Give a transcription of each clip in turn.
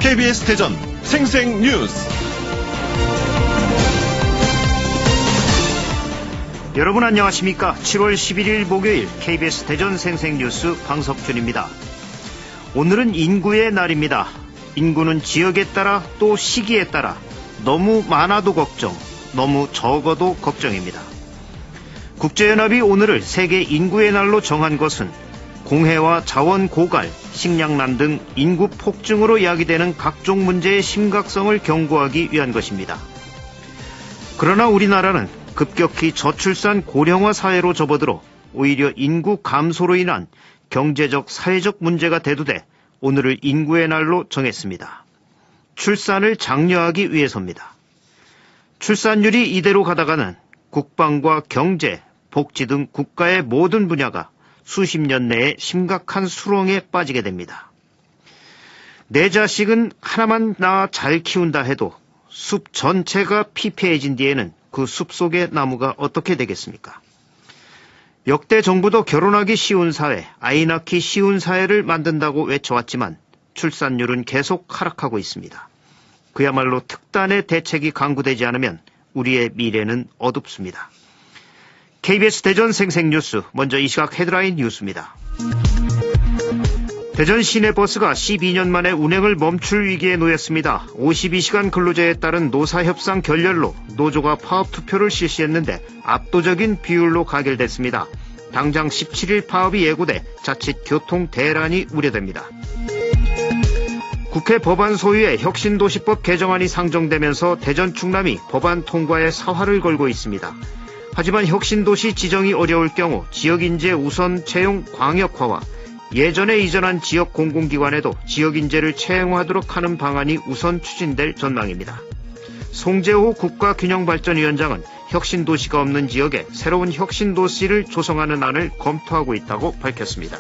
KBS 대전 생생뉴스. 여러분 안녕하십니까? 7월 11일 목요일 KBS 대전 생생뉴스 방석준입니다. 오늘은 인구의 날입니다. 인구는 지역에 따라 또 시기에 따라 너무 많아도 걱정, 너무 적어도 걱정입니다. 국제연합이 오늘을 세계 인구의 날로 정한 것은 공해와 자원 고갈, 식량난 등 인구 폭증으로 야기되는 각종 문제의 심각성을 경고하기 위한 것입니다. 그러나 우리나라는 급격히 저출산 고령화 사회로 접어들어 오히려 인구 감소로 인한 경제적, 사회적 문제가 대두돼 오늘을 인구의 날로 정했습니다. 출산을 장려하기 위해서입니다. 출산율이 이대로 가다가는 국방과 경제, 복지 등 국가의 모든 분야가 수십 년 내에 심각한 수렁에 빠지게 됩니다. 내 자식은 하나만 낳아 잘 키운다 해도 숲 전체가 피폐해진 뒤에는 그 숲 속의 나무가 어떻게 되겠습니까? 역대 정부도 결혼하기 쉬운 사회, 아이 낳기 쉬운 사회를 만든다고 외쳐왔지만 출산율은 계속 하락하고 있습니다. 그야말로 특단의 대책이 강구되지 않으면 우리의 미래는 어둡습니다. KBS 대전 생생뉴스, 먼저 이 시각 헤드라인 뉴스입니다. 대전 시내버스가 12년 만에 운행을 멈출 위기에 놓였습니다. 52시간 근로제에 따른 노사협상 결렬로 노조가 파업 투표를 실시했는데 압도적인 비율로 가결됐습니다. 당장 17일 파업이 예고돼 자칫 교통 대란이 우려됩니다. 국회 법안 소위에 혁신도시법 개정안이 상정되면서 대전 충남이 법안 통과에 사활을 걸고 있습니다. 하지만 혁신도시 지정이 어려울 경우 지역인재 우선 채용 광역화와 예전에 이전한 지역 공공기관에도 지역인재를 채용하도록 하는 방안이 우선 추진될 전망입니다. 송재호 국가균형발전위원장은 혁신도시가 없는 지역에 새로운 혁신도시를 조성하는 안을 검토하고 있다고 밝혔습니다.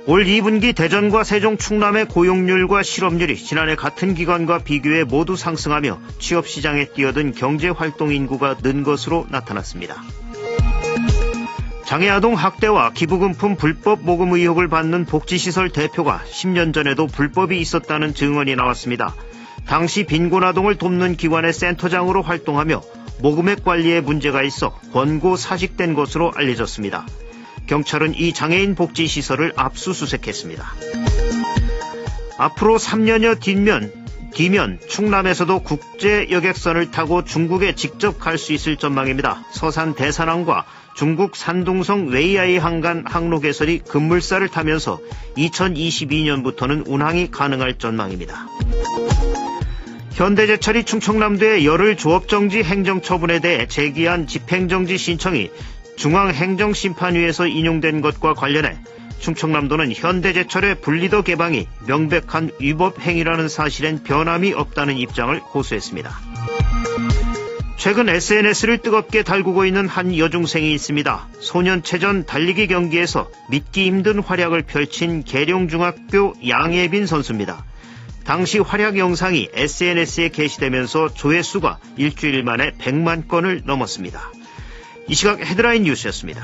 올 2분기 대전과 세종 충남의 고용률과 실업률이 지난해 같은 기간과 비교해 모두 상승하며 취업시장에 뛰어든 경제활동 인구가 는 것으로 나타났습니다. 장애아동 학대와 기부금품 불법 모금 의혹을 받는 복지시설 대표가 10년 전에도 불법이 있었다는 증언이 나왔습니다. 당시 빈곤아동을 돕는 기관의 센터장으로 활동하며 모금액 관리에 문제가 있어 권고 사직된 것으로 알려졌습니다. 경찰은 이 장애인 복지시설을 압수수색했습니다. 앞으로 3년여 뒤면 충남에서도 국제여객선을 타고 중국에 직접 갈 수 있을 전망입니다. 서산 대산항과 중국 산둥성 웨이아이 항간 항로 개설이 급물살을 타면서 2022년부터는 운항이 가능할 전망입니다. 현대제철이 충청남도의 열흘 조업정지 행정처분에 대해 제기한 집행정지 신청이 중앙행정심판위에서 인용된 것과 관련해 충청남도는 현대제철의 분리도 개방이 명백한 위법 행위라는 사실엔 변함이 없다는 입장을 고수했습니다. 최근 SNS를 뜨겁게 달구고 있는 한 여중생이 있습니다. 소년체전 달리기 경기에서 믿기 힘든 활약을 펼친 계룡중학교 양예빈 선수입니다. 당시 활약 영상이 SNS에 게시되면서 조회수가 일주일 만에 100만 건을 넘었습니다. 이 시각 헤드라인 뉴스였습니다.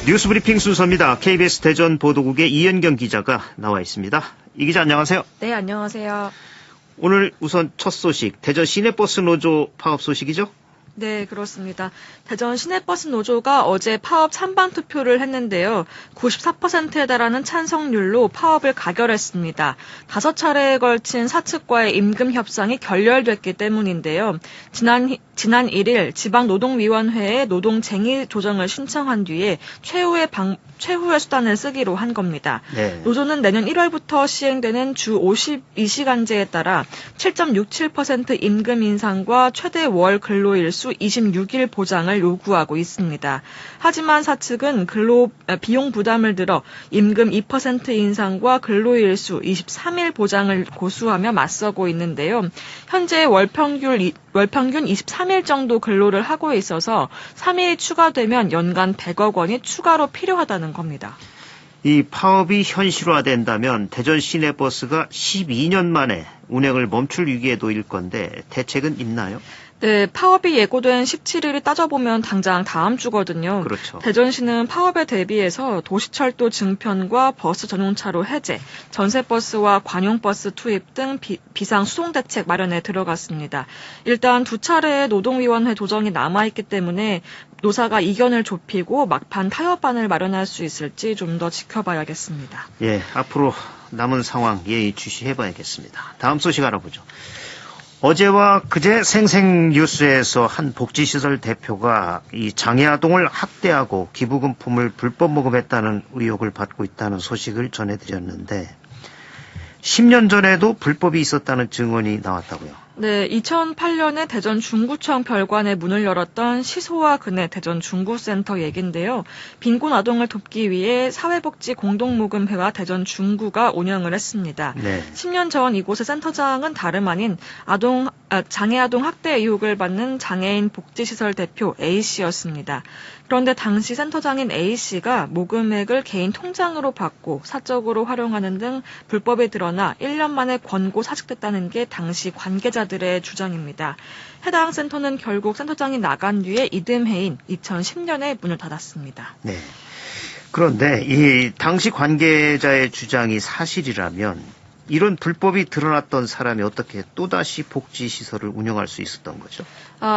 뉴스브리핑 순서입니다. KBS 대전 보도국의 이현경 기자가 나와 있습니다. 이 기자 안녕하세요. 네, 안녕하세요. 오늘 우선 첫 소식, 대전 시내버스 노조 파업 소식이죠? 네, 그렇습니다. 대전 시내버스 노조가 어제 파업 찬반 투표를 했는데요. 94%에 달하는 찬성률로 파업을 가결했습니다. 5차례에 걸친 사측과의 임금 협상이 결렬됐기 때문인데요. 지난 1일 지방노동위원회에 노동쟁의 조정을 신청한 뒤에 최후의 수단을 쓰기로 한 겁니다. 네. 노조는 내년 1월부터 시행되는 주 52시간제에 따라 7.67% 임금 인상과 최대 월 근로일수 26일 보장을 요구하고 있습니다. 하지만 사측은 비용 부담을 들어 임금 2% 인상과 근로일수 23일 보장을 고수하며 맞서고 있는데요. 현재 월평균 23일 정도 근로를 하고 있어서 3일이 추가되면 연간 100억 원이 추가로 필요하다는 겁니다. 이 파업이 현실화된다면 대전 시내버스가 12년 만에 운행을 멈출 위기에 놓일 건데 대책은 있나요? 네, 파업이 예고된 17일이 따져보면 당장 다음 주거든요. 그렇죠. 대전시는 파업에 대비해서 도시철도 증편과 버스 전용차로 해제, 전세버스와 관용버스 투입 등 비상 수송대책 마련에 들어갔습니다. 일단 두 차례의 노동위원회 조정이 남아있기 때문에 노사가 이견을 좁히고 막판 타협안을 마련할 수 있을지 좀 더 지켜봐야겠습니다. 예, 앞으로 남은 상황 예의주시해봐야겠습니다. 다음 소식 알아보죠. 어제와 그제 생생뉴스에서 한 복지시설 대표가 이 장애아동을 학대하고 기부금품을 불법 모금했다는 의혹을 받고 있다는 소식을 전해드렸는데 10년 전에도 불법이 있었다는 증언이 나왔다고요. 네, 2008년에 대전 중구청 별관에 문을 열었던 시소와 그네 대전 중구센터 얘긴데요. 빈곤 아동을 돕기 위해 사회복지 공동모금회와 대전 중구가 운영을 했습니다. 네. 10년 전 이곳의 센터장은 다름 아닌 장애아동 학대 의혹을 받는 장애인 복지시설 대표 A씨였습니다. 그런데 당시 센터장인 A씨가 모금액을 개인 통장으로 받고 사적으로 활용하는 등 불법이 드러나 1년 만에 권고 사직됐다는 게 당시 관계자들의 주장입니다. 해당 센터는 결국 센터장이 나간 뒤에 이듬해인 2010년에 문을 닫았습니다. 네. 그런데 이 당시 관계자의 주장이 사실이라면 이런 불법이 드러났던 사람이 어떻게 또다시 복지시설을 운영할 수 있었던 거죠?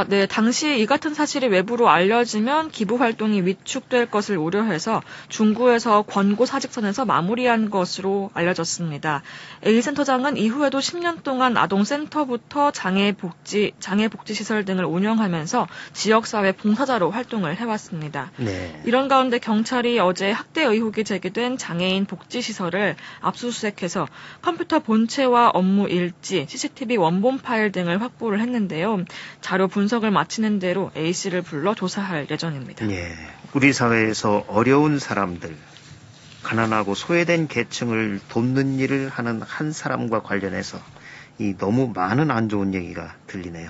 네. 당시 이 같은 사실이 외부로 알려지면 기부 활동이 위축될 것을 우려해서 중구에서 권고 사직선에서 마무리한 것으로 알려졌습니다. A센터장은 이후에도 10년 동안 아동센터부터 장애복지시설 등을 운영하면서 지역사회 봉사자로 활동을 해왔습니다. 네. 이런 가운데 경찰이 어제 학대 의혹이 제기된 장애인 복지시설을 압수수색해서 컴퓨터 본체와 업무 일지, CCTV 원본 파일 등을 확보를 했는데요. 자료 분석을 마치는 대로 A씨를 불러 조사할 예정입니다. 예, 우리 사회에서 어려운 사람들, 가난하고 소외된 계층을 돕는 일을 하는 한 사람과 관련해서 이 너무 많은 안 좋은 얘기가 들리네요.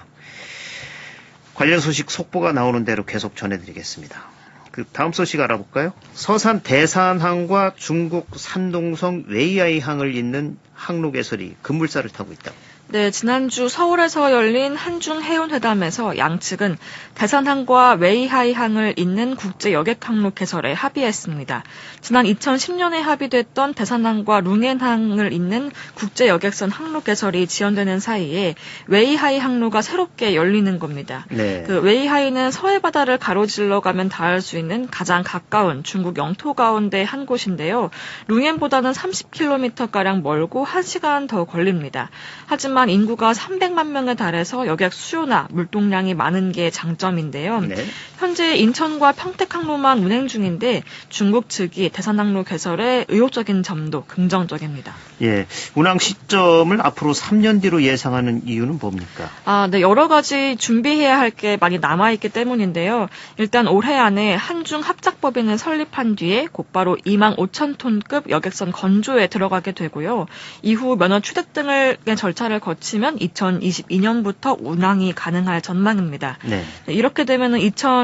관련 소식 속보가 나오는 대로 계속 전해드리겠습니다. 그 다음 소식 알아볼까요? 서산 대산항과 중국 산동성 웨이하이항을 잇는 항로개설이 급물살을 타고 있다. 네, 지난주 서울에서 열린 한중 해운회담에서 양측은 대산항과 웨이하이항을 잇는 국제 여객항로 개설에 합의했습니다. 지난 2010년에 합의됐던 대산항과 룽엔항을 잇는 국제 여객선 항로 개설이 지연되는 사이에 웨이하이 항로가 새롭게 열리는 겁니다. 네. 그 웨이하이는 서해 바다를 가로질러 가면 닿을 수 있는 가장 가까운 중국 영토 가운데 한 곳인데요. 룽엔보다는 30km가량 멀고 1시간 더 걸립니다. 하지만 인구가 300만 명에 달해서 여객 수요나 물동량이 많은 게 장점인데요. 네. 현재 인천과 평택 항로만 운행 중인데 중국 측이 대산항로 개설에 의욕적인 점도 긍정적입니다. 예, 운항 시점을 앞으로 3년 뒤로 예상하는 이유는 뭡니까? 네, 여러 가지 준비해야 할 게 많이 남아있기 때문인데요. 일단 올해 안에 한중 합작법인을 설립한 뒤에 곧바로 2만 5천 톤급 여객선 건조에 들어가게 되고요. 이후 면허 취득 등의 절차를 거치면 2022년부터 운항이 가능할 전망입니다. 네. 이렇게 되면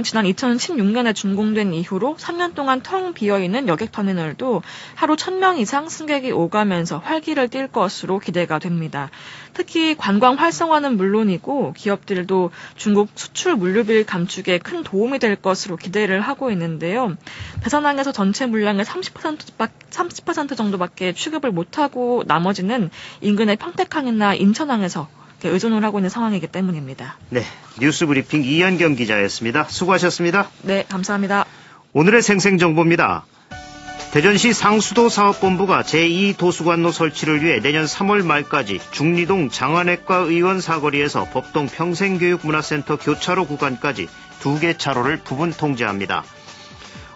지난 2016년에 준공된 이후로 3년 동안 텅 비어있는 여객터미널도 하루 1,000명 이상 승객이 오가면서 활기를 띨 것으로 기대가 됩니다. 특히 관광 활성화는 물론이고 기업들도 중국 수출 물류비 감축에 큰 도움이 될 것으로 기대를 하고 있는데요. 대산항에서 전체 물량의 30% 정도밖에 취급을 못하고 나머지는 인근의 평택항이나 인천항에서 의존을 하고 있는 상황이기 때문입니다. 네, 뉴스 브리핑 이현경 기자였습니다. 수고하셨습니다. 네, 감사합니다. 오늘의 생생정보입니다. 대전시 상수도 사업본부가 제2도수관로 설치를 위해 내년 3월 말까지 중리동 장안외과 의원 사거리에서 법동 평생교육문화센터 교차로 구간까지 2개 차로를 부분 통제합니다.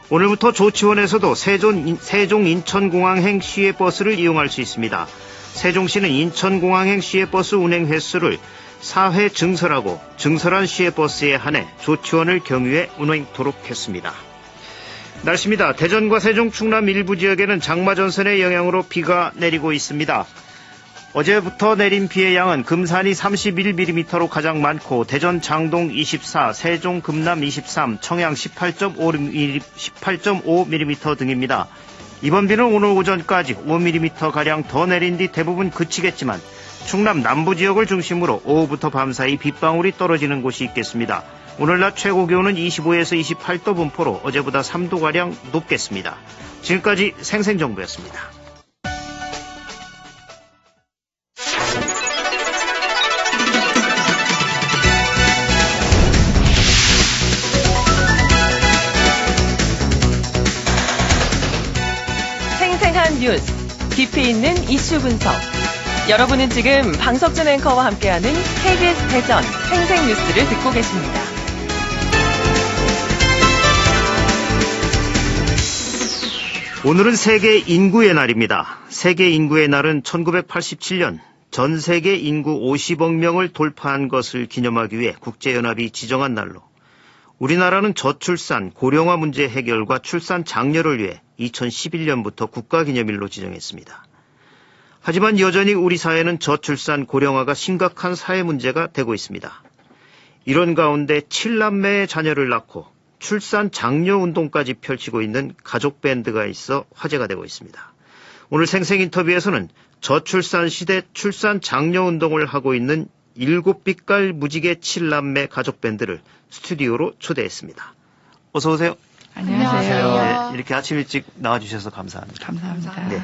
오늘부터 조치원에서도 세종 인천공항행 시외버스를 이용할 수 있습니다. 세종시는 인천공항행 시외버스 운행 횟수를 4회 증설하고 증설한 시외버스에 한해 조치원을 경유해 운행토록 했습니다. 날씨입니다. 대전과 세종, 충남 일부 지역에는 장마전선의 영향으로 비가 내리고 있습니다. 어제부터 내린 비의 양은 금산이 31mm로 가장 많고 대전 장동 24, 세종 금남 23, 청양 18.5mm 등입니다. 이번 비는 오늘 오전까지 5mm가량 더 내린 뒤 대부분 그치겠지만 충남 남부 지역을 중심으로 오후부터 밤사이 빗방울이 떨어지는 곳이 있겠습니다. 오늘 낮 최고 기온은 25에서 28도 분포로 어제보다 3도가량 높겠습니다. 지금까지 생생정보였습니다. 생생한 뉴스, 깊이 있는 이슈 분석. 여러분은 지금 방석준 앵커와 함께하는 KBS 대전 생생뉴스를 듣고 계십니다. 오늘은 세계 인구의 날입니다. 세계 인구의 날은 1987년 전 세계 인구 50억 명을 돌파한 것을 기념하기 위해 국제연합이 지정한 날로 우리나라는 저출산, 고령화 문제 해결과 출산 장려를 위해 2011년부터 국가기념일로 지정했습니다. 하지만 여전히 우리 사회는 저출산, 고령화가 심각한 사회 문제가 되고 있습니다. 이런 가운데 7남매의 자녀를 낳고 출산 장려 운동까지 펼치고 있는 가족 밴드가 있어 화제가 되고 있습니다. 오늘 생생 인터뷰에서는 저출산 시대 출산 장려 운동을 하고 있는 7빛깔 무지개 7남매 가족 밴드를 스튜디오로 초대했습니다. 어서 오세요. 안녕하세요. 네, 이렇게 아침 일찍 나와주셔서 감사합니다. 감사합니다. 네.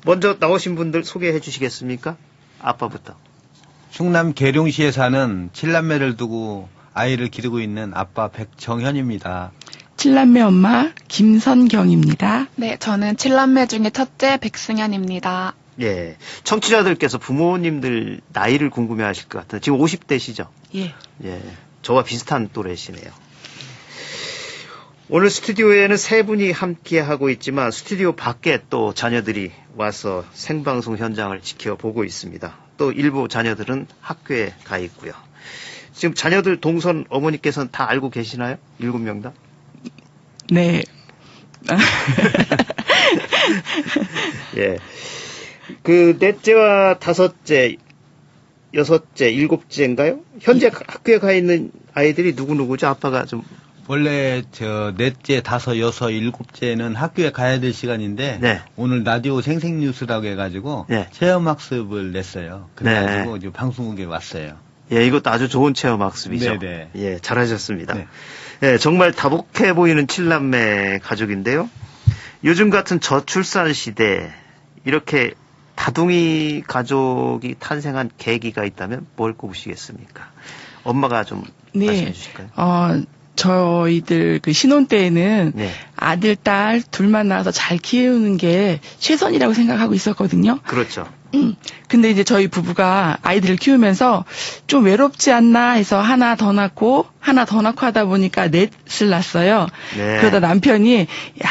먼저 나오신 분들 소개해 주시겠습니까? 아빠부터. 충남 계룡시에 사는 7남매를 두고 아이를 기르고 있는 아빠 백정현입니다. 7남매 엄마 김선경입니다. 네, 저는 7남매 중에 첫째 백승현입니다. 예. 청취자들께서 부모님들 나이를 궁금해 하실 것 같은데, 지금 50대시죠? 예. 예. 저와 비슷한 또래시네요. 오늘 스튜디오에는 세 분이 함께 하고 있지만, 스튜디오 밖에 또 자녀들이 와서 생방송 현장을 지켜보고 있습니다. 또 일부 자녀들은 학교에 가 있고요. 지금 자녀들 동선 어머니께서는 다 알고 계시나요? 7명 다? 네. 예. 그 넷째와 다섯째, 여섯째, 일곱째인가요? 현재 학교에 가 있는 아이들이 누구누구죠? 아빠가 좀. 원래 넷째, 다섯, 여섯, 일곱째는 학교에 가야 될 시간인데 네. 오늘 라디오 생생뉴스라고 해가지고 네. 체험학습을 냈어요. 그래가지고 이제 방송국에 왔어요. 예, 이것도 아주 좋은 체험 학습이죠. 네네. 예, 잘하셨습니다. 네. 예, 정말 다복해 보이는 7남매 가족인데요. 요즘 같은 저출산 시대, 이렇게 다둥이 가족이 탄생한 계기가 있다면 뭘 꼽으시겠습니까? 엄마가 좀 말씀해 주실까요? 저희들 그 신혼 때에는 네. 아들, 딸 둘만 낳아서 잘 키우는 게 최선이라고 생각하고 있었거든요. 그렇죠. 근데 이제 저희 부부가 아이들을 키우면서 좀 외롭지 않나 해서 하나 더 낳고 하다 보니까 넷을 낳았어요. 네. 그러다 남편이 야,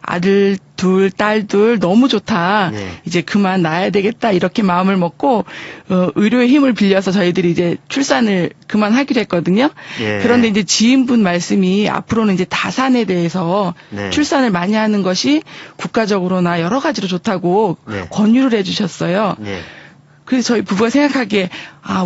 아들 둘, 딸 둘 너무 좋다. 네. 이제 그만 낳아야 되겠다. 이렇게 마음을 먹고 의료의 힘을 빌려서 저희들이 이제 출산을 그만하기로 했거든요. 예. 그런데 이제 지인분 말씀이 앞으로는 이제 다산에 대해서 네. 출산을 많이 하는 것이 국가적으로나 여러 가지로 좋다고 네. 권유를 해주셨어요. 네. 그래서 저희 부부가 생각하기에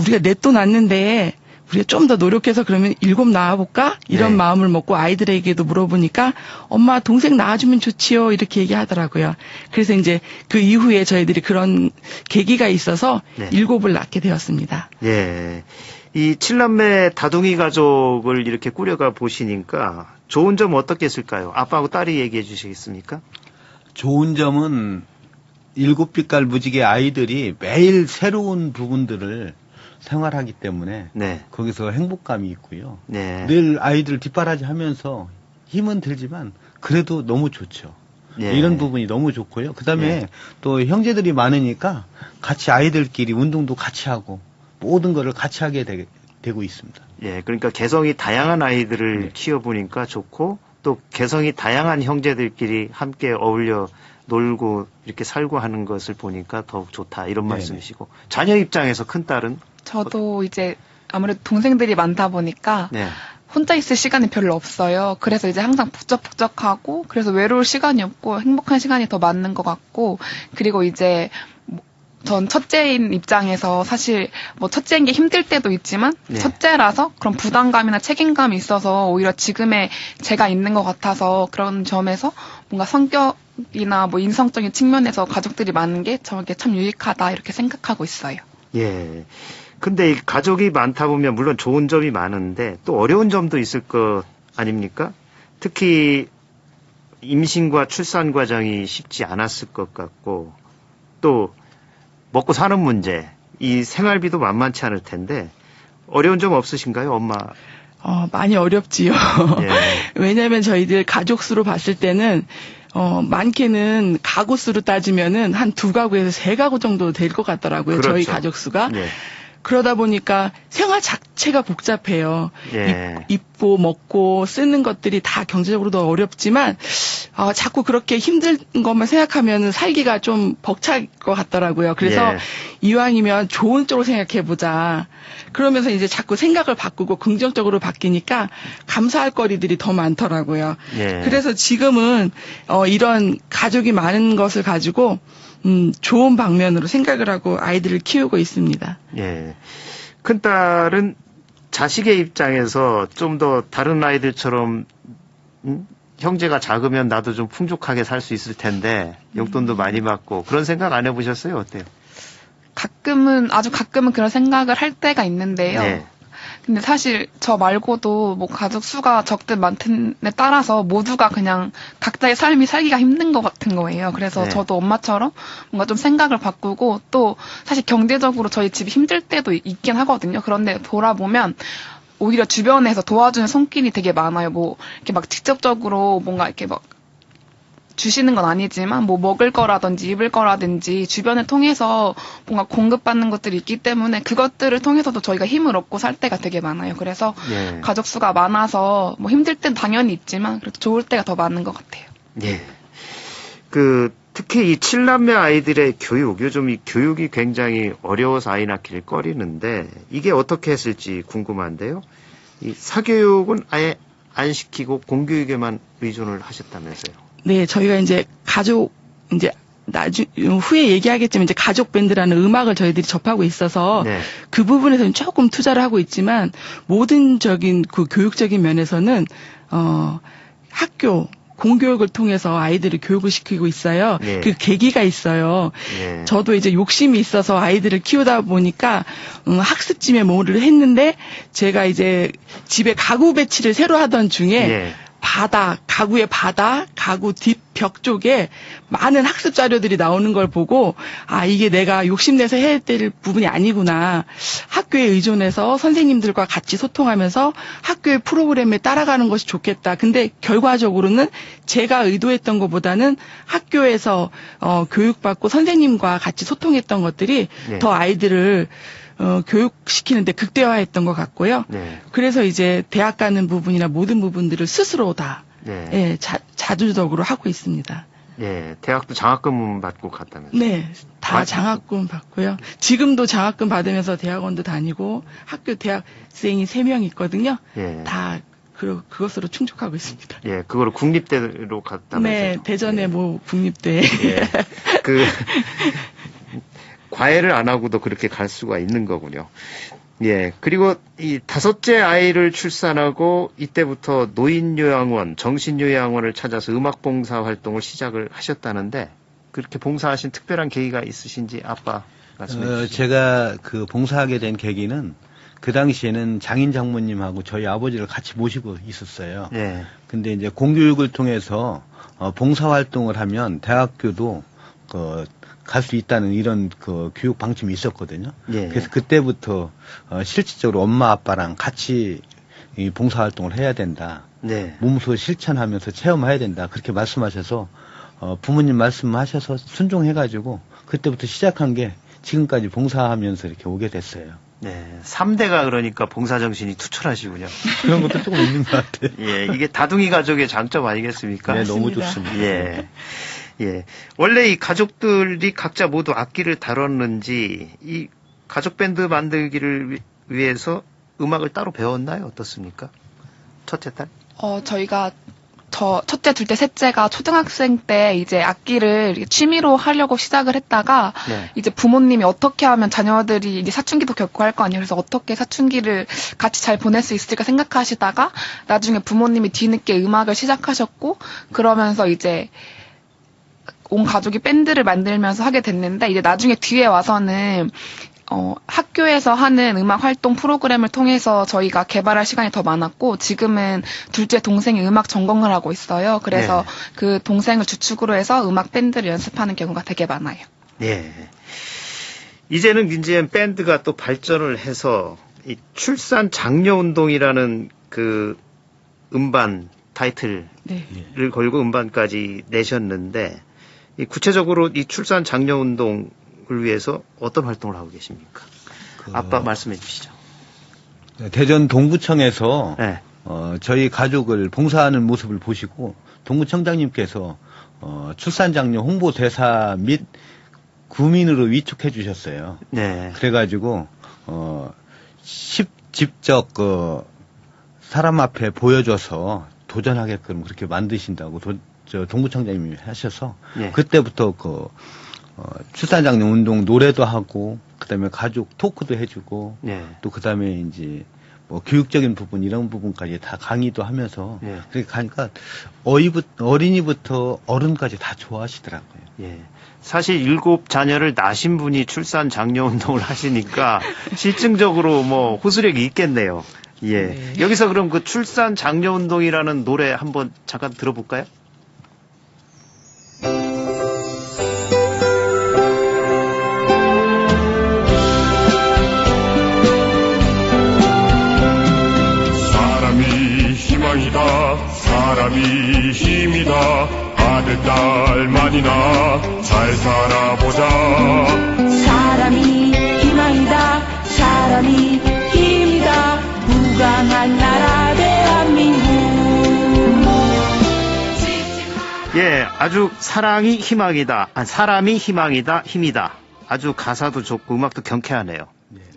우리가 넷도 낳는데 우리가 좀 더 노력해서 그러면 7 낳아볼까? 이런 네. 마음을 먹고 아이들에게도 물어보니까 엄마 동생 낳아주면 좋지요 이렇게 얘기하더라고요. 그래서 이제 그 이후에 저희들이 그런 계기가 있어서 네. 7을 낳게 되었습니다. 예. 이 7남매 다둥이 가족을 이렇게 꾸려가 보시니까 좋은 점 어떻게 있을까요? 아빠하고 딸이 얘기해 주시겠습니까? 좋은 점은 7빛깔 무지개 아이들이 매일 새로운 부분들을 생활하기 때문에 네. 거기서 행복감이 있고요. 네. 늘 아이들 뒷바라지 하면서 힘은 들지만 그래도 너무 좋죠. 예. 이런 부분이 너무 좋고요. 그 다음에 예. 또 형제들이 많으니까 같이 아이들끼리 운동도 같이 하고 모든 거를 같이 하게 되고 있습니다. 예, 그러니까 개성이 다양한 아이들을 네. 키워보니까 좋고 또 개성이 다양한 형제들끼리 함께 어울려 놀고 이렇게 살고 하는 것을 보니까 더욱 좋다 이런 네네. 말씀이시고 자녀 입장에서 큰 딸은 저도 이제 아무래도 동생들이 많다 보니까 네. 혼자 있을 시간이 별로 없어요. 그래서 이제 항상 북적북적하고 그래서 외로울 시간이 없고 행복한 시간이 더 많은 것 같고 그리고 이제 전 첫째인 입장에서 사실 뭐 첫째인 게 힘들 때도 있지만 네. 첫째라서 그런 부담감이나 책임감이 있어서 오히려 지금의 제가 있는 것 같아서 그런 점에서 뭔가 이나 뭐 인성적인 측면에서 가족들이 많은 게 저에게 참 유익하다 이렇게 생각하고 있어요. 예. 근데 이 가족이 많다 보면 물론 좋은 점이 많은데 또 어려운 점도 있을 것 아닙니까? 특히 임신과 출산 과정이 쉽지 않았을 것 같고 또 먹고 사는 문제, 이 생활비도 만만치 않을 텐데 어려운 점 없으신가요, 엄마? 많이 어렵지요. 예. 왜냐하면 저희들 가족 수로 봤을 때는 많게는 가구 수로 따지면은 한 2가구에서 3가구 정도 될 것 같더라고요. 그렇죠. 저희 가족 수가. 예. 그러다 보니까 생활 자체가 복잡해요. 예. 입고 먹고 쓰는 것들이 다 경제적으로도 어렵지만 자꾸 그렇게 힘든 것만 생각하면 살기가 좀 벅찰 것 같더라고요. 그래서 예. 이왕이면 좋은 쪽으로 생각해보자. 그러면서 이제 자꾸 생각을 바꾸고 긍정적으로 바뀌니까 감사할 거리들이 더 많더라고요. 예. 그래서 지금은 이런 가족이 많은 것을 가지고 좋은 방면으로 생각을 하고 아이들을 키우고 있습니다. 예. 큰딸은 자식의 입장에서 좀 더 다른 아이들처럼 형제가 작으면 나도 좀 풍족하게 살 수 있을 텐데 용돈도 많이 받고 그런 생각 안 해보셨어요? 어때요? 아주 가끔은 그런 생각을 할 때가 있는데요. 네. 근데 사실 저 말고도 뭐 가족 수가 적든 많든에 따라서 모두가 그냥 각자의 삶이 살기가 힘든 것 같은 거예요. 그래서 네. 저도 엄마처럼 뭔가 좀 생각을 바꾸고 또 사실 경제적으로 저희 집이 힘들 때도 있긴 하거든요. 그런데 돌아보면 오히려 주변에서 도와주는 손길이 되게 많아요. 뭐 이렇게 막 직접적으로 뭔가 이렇게 막 주시는 건 아니지만 뭐 먹을 거라든지 입을 거라든지 주변을 통해서 뭔가 공급받는 것들이 있기 때문에 그것들을 통해서도 저희가 힘을 얻고 살 때가 되게 많아요. 그래서 예. 가족 수가 많아서 뭐 힘들 땐 당연히 있지만 그래도 좋을 때가 더 많은 것 같아요. 예. 특히 이 7남매 아이들의 교육, 요즘 이 교육이 굉장히 어려워서 아이 낳기를 꺼리는데 이게 어떻게 했을지 궁금한데요. 이 사교육은 아예 안 시키고 공교육에만 의존을 하셨다면서요. 네, 저희가 이제 후에 얘기하겠지만 이제 가족 밴드라는 음악을 저희들이 접하고 있어서 네. 그 부분에서는 조금 투자를 하고 있지만 모든적인 그 교육적인 면에서는 학교 공교육을 통해서 아이들을 교육을 시키고 있어요. 네. 그 계기가 있어요. 네. 저도 이제 욕심이 있어서 아이들을 키우다 보니까 학습짐에 뭐를 했는데 제가 이제 집에 가구 배치를 새로 하던 중에 예. 가구의 가구 뒷 벽 쪽에 많은 학습 자료들이 나오는 걸 보고 이게 내가 욕심내서 해야 될 부분이 아니구나. 학교에 의존해서 선생님들과 같이 소통하면서 학교의 프로그램에 따라가는 것이 좋겠다. 근데 결과적으로는 제가 의도했던 것보다는 학교에서 교육받고 선생님과 같이 소통했던 것들이 네. 더 아이들을 교육시키는데 극대화했던 것 같고요. 네. 그래서 이제 대학 가는 부분이나 모든 부분들을 스스로 다 네. 예, 자주적으로 하고 있습니다. 예. 대학도 장학금 받고 갔다면서요. 네, 다 장학금 받고요. 지금도 장학금 받으면서 대학원도 다니고 학교 대학생이 3명 있거든요. 예. 다 그것으로 충족하고 있습니다. 예. 그거를 국립대로 갔다면서요. 네, 대전의 예. 뭐 국립대. 예. 과외를 안 하고도 그렇게 갈 수가 있는 거군요. 예. 그리고 이 5째 아이를 출산하고 이때부터 노인요양원, 정신요양원을 찾아서 음악봉사 활동을 시작을 하셨다는데 그렇게 봉사하신 특별한 계기가 있으신지 아빠 말씀해 주시죠. 제가 그 봉사하게 된 계기는 그 당시에는 장인 장모님하고 저희 아버지를 같이 모시고 있었어요. 예. 근데 이제 공교육을 통해서 봉사 활동을 하면 대학교도 갈 수 있다는 이런 그 교육 방침이 있었거든요. 예. 그래서 그때부터 실질적으로 엄마 아빠랑 같이 이 봉사 활동을 해야 된다. 네. 몸소 실천하면서 체험해야 된다. 그렇게 말씀하셔서 부모님 말씀하셔서 순종해가지고 그때부터 시작한 게 지금까지 봉사하면서 이렇게 오게 됐어요. 네. 3대가 그러니까 봉사 정신이 투철하시군요. 그런 것도 조금 있는 것 같아요. 예. 이게 다둥이 가족의 장점 아니겠습니까? 네, 너무 맞습니다. 좋습니다. 예. 예. 원래 이 가족들이 각자 모두 악기를 다뤘는지 이 가족 밴드 만들기를 위해서 음악을 따로 배웠나요? 어떻습니까? 첫째 딸? 저희가 첫째, 둘째, 셋째가 초등학생 때 이제 악기를 취미로 하려고 시작을 했다가 네. 이제 부모님이 어떻게 하면 자녀들이 이제 사춘기도 겪고 할 거 아니에요. 그래서 어떻게 사춘기를 같이 잘 보낼 수 있을까 생각하시다가 나중에 부모님이 뒤늦게 음악을 시작하셨고 그러면서 이제 온 가족이 밴드를 만들면서 하게 됐는데 이제 나중에 뒤에 와서는 학교에서 하는 음악 활동 프로그램을 통해서 저희가 개발할 시간이 더 많았고 지금은 둘째 동생이 음악 전공을 하고 있어요. 그래서 그 동생을 주축으로 해서 음악 밴드를 연습하는 경우가 되게 많아요. 네. 이제는 이제 밴드가 또 발전을 해서 이 출산 장려 운동이라는 그 음반 타이틀을 걸고 음반까지 내셨는데 구체적으로 이 출산 장려 운동을 위해서 어떤 활동을 하고 계십니까? 아빠 말씀해 주시죠. 대전 동구청에서 네. 저희 가족을 봉사하는 모습을 보시고 동구청장님께서 출산 장려 홍보 대사 및 구민으로 위촉해 주셨어요. 네. 그래가지고 직접 사람 앞에 보여줘서 도전하게끔 그렇게 만드신다고 동구청장님이 하셔서 그때부터 출산 장려 운동 노래도 하고 그다음에 가족 토크도 해주고 또 그다음에 이제 뭐 교육적인 부분 이런 부분까지 다 강의도 하면서 그렇게 가니까 어린이부터 어른까지 다 좋아하시더라고요. 사실 7자녀를 낳으신 분이 출산 장려 운동을 하시니까 실증적으로 뭐 호소력이 있겠네요. 여기서 그럼 그 출산 장려 운동이라는 노래 한번 잠깐 들어볼까요? 사람이 힘이다. 아들 딸만이나 잘 살아보자. 사람이 희망이다. 사람이 힘이다. 무강한 나라 대한민국. 아주 사랑이 희망이다. 사람이 희망이다. 힘이다. 아주 가사도 좋고 음악도 경쾌하네요.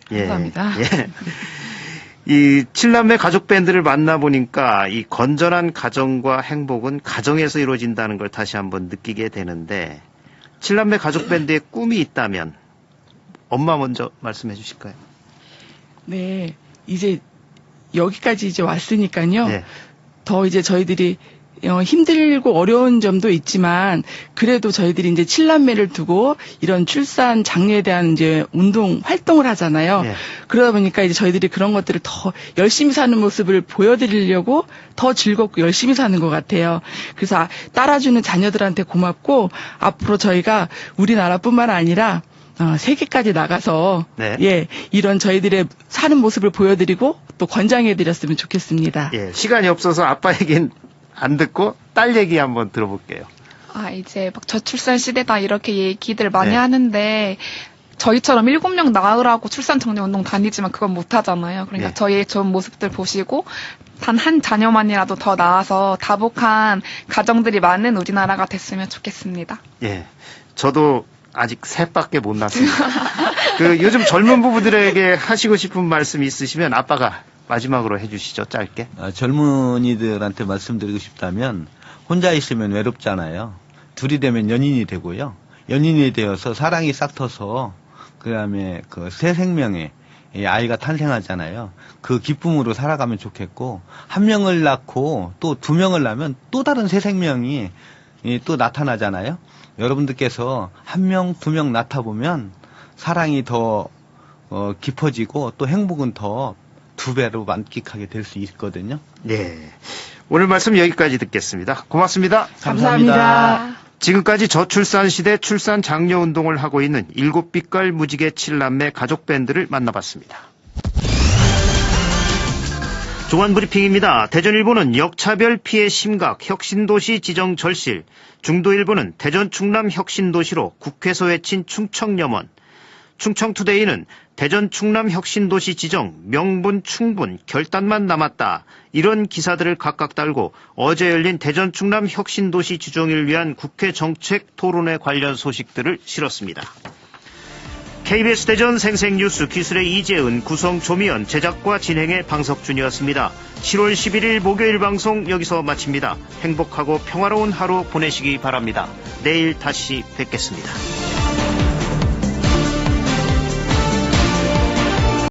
감사합니다. 이 7남매 가족 밴드를 만나보니까 이 건전한 가정과 행복은 가정에서 이루어진다는 걸 다시 한번 느끼게 되는데 7남매 가족 밴드의 꿈이 있다면 엄마 먼저 말씀해 주실까요? 네, 이제 여기까지 이제 왔으니까요. 더 이제 저희들이 힘들고 어려운 점도 있지만 그래도 저희들이 이제 7남매를 두고 이런 출산 장려에 대한 이제 운동 활동을 하잖아요. 그러다 보니까 이제 저희들이 그런 것들을 더 열심히 사는 모습을 보여드리려고 더 즐겁고 열심히 사는 것 같아요. 그래서 따라주는 자녀들한테 고맙고 앞으로 저희가 우리나라뿐만 아니라 세계까지 나가서 이런 저희들의 사는 모습을 보여드리고 또 권장해드렸으면 좋겠습니다. 시간이 없어서 아빠 얘기는 안 듣고 딸 얘기 한번 들어볼게요. 이제 막 저출산 시대다 이렇게 얘기들 많이 하는데 저희처럼 7명 낳으라고 출산 장려 운동 다니지만 그건 못 하잖아요. 그러니까 저희의 좋은 모습들 보시고 단 한 자녀만이라도 더 낳아서 다복한 가정들이 많은 우리나라가 됐으면 좋겠습니다. 저도 아직 셋밖에 못 낳았습니다. 요즘 젊은 부부들에게 하시고 싶은 말씀 있으시면 아빠가 마지막으로 해주시죠, 짧게. 젊은이들한테 말씀드리고 싶다면 혼자 있으면 외롭잖아요. 둘이 되면 연인이 되고요. 연인이 되어서 사랑이 싹 터서 그다음에 그 새 생명의 아이가 탄생하잖아요. 그 기쁨으로 살아가면 좋겠고 한 명을 낳고 또 2명을 낳으면 또 다른 새 생명이 또 나타나잖아요. 여러분들께서 1명, 2명 낳다 보면 사랑이 더 깊어지고 또 행복은 더 2배로 만끽하게 될 수 있거든요. 오늘 말씀 여기까지 듣겠습니다. 고맙습니다. 감사합니다. 지금까지 저출산 시대 출산 장려 운동을 하고 있는 7빛깔 무지개 7남매 가족 밴드를 만나봤습니다. 종안브리핑입니다. 대전일보는 역차별 피해 심각, 혁신도시 지정 절실. 중도일보는 대전 충남 혁신도시로 국회에서 외친 충청염원. 충청투데이는 대전 충남 혁신도시 지정 명분 충분 결단만 남았다. 이런 기사들을 각각 달고 어제 열린 대전 충남 혁신도시 지정을 위한 국회 정책 토론회 관련 소식들을 실었습니다. KBS 대전 생생뉴스 기술의 이재은, 구성 조미연, 제작과 진행의 방석준이었습니다. 7월 11일 목요일 방송 여기서 마칩니다. 행복하고 평화로운 하루 보내시기 바랍니다. 내일 다시 뵙겠습니다.